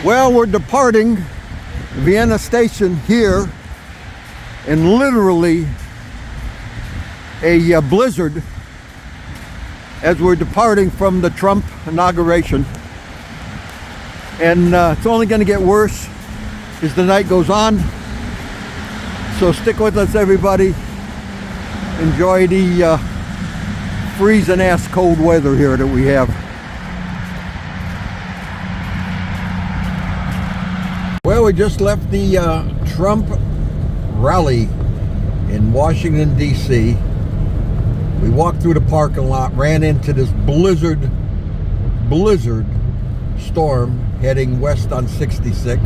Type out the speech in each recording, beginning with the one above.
Well, we're departing Vienna Station here in literally a blizzard as we're departing from the Trump inauguration. And it's only going to get worse as the night goes on. So stick with us, everybody. Enjoy the freezing ass cold weather here that we have. Well, we just left the Trump rally in Washington, D.C. We walked through the parking lot, ran into this blizzard storm heading west on 66.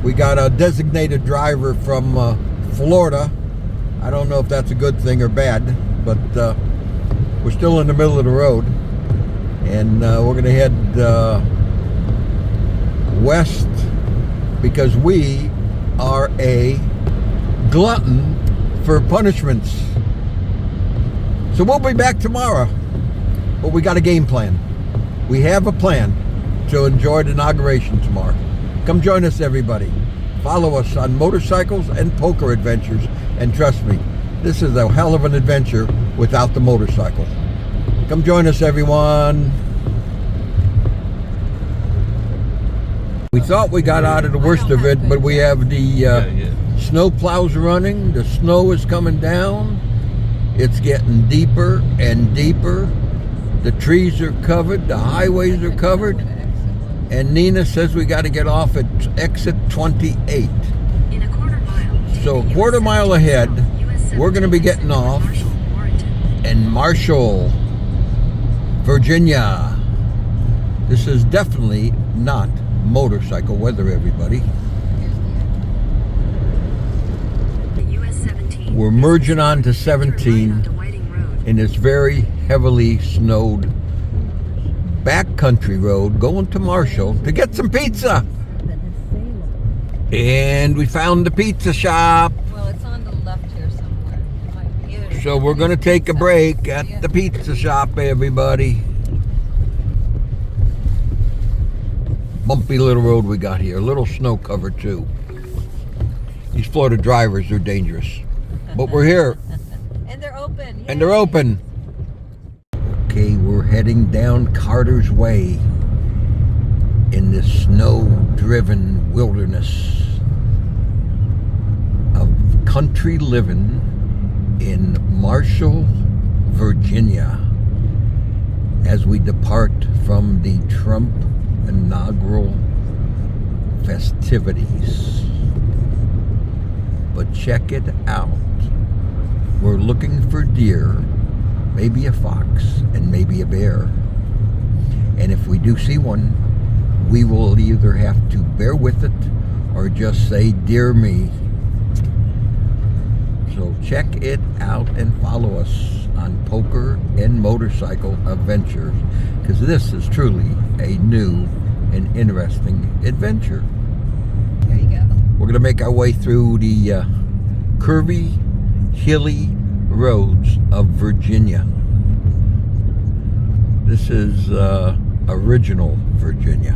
We got a designated driver from Florida. I don't know if that's a good thing or bad, but we're still in the middle of the road. And we're going to head west because we are a glutton for punishments. So we'll be back tomorrow, but we got a game plan. We have a plan to enjoy the inauguration tomorrow. Come join us, everybody. Follow us on motorcycles and poker adventures, and trust me, this is a hell of an adventure without the motorcycle. Come join us, everyone. We thought we got out of the worst of it, but we have the snow plows running. The snow is coming down. It's getting deeper and deeper. The trees are covered. The highways are covered. And Nina says we got to get off at exit 28. So a quarter mile ahead, we're going to be getting off in Marshall, Virginia. This is definitely not motorcycle weather, everybody. We're merging on to 17 in this very heavily snowed backcountry road going to Marshall to get some pizza. And we found the pizza shop. Well, it's on the left here somewhere. So we're going to take a break at the pizza shop, everybody. Bumpy little road we got here. A little snow covered too. These Florida drivers are dangerous. But we're here. And they're open. Yay. And they're open. Okay, we're heading down Carter's Way in this snow-driven wilderness of country living in Marshall, Virginia, as we depart from the Trump inaugural festivities. But check it out. We're looking for deer, maybe a fox, and maybe a bear. And if we do see one, we will either have to bear with it or just say, "Dear me." So check it out and follow us on Poker and Motorcycle Adventures, because this is truly a new and interesting adventure. There you go. We're going to make our way through the curvy, hilly roads of Virginia. This is original Virginia.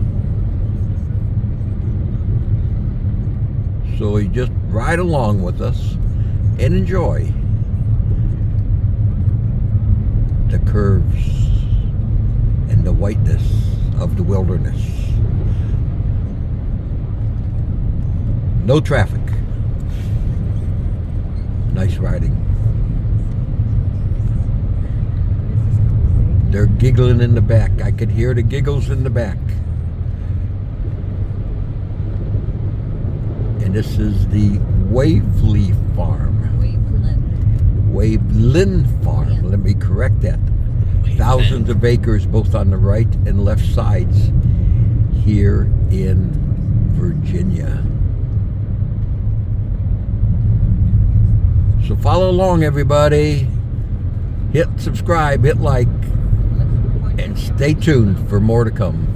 So you just ride along with us and enjoy the curves and the whiteness of the wilderness. No traffic. Nice riding. They're giggling in the back. I could hear the giggles in the back. And this is the Waveley Farm. Wavelin Farm. Yeah. Let me correct that. Thousands of acres both on the right and left sides here in Virginia. So follow along, everybody. Hit subscribe, hit like, and stay tuned for more to come.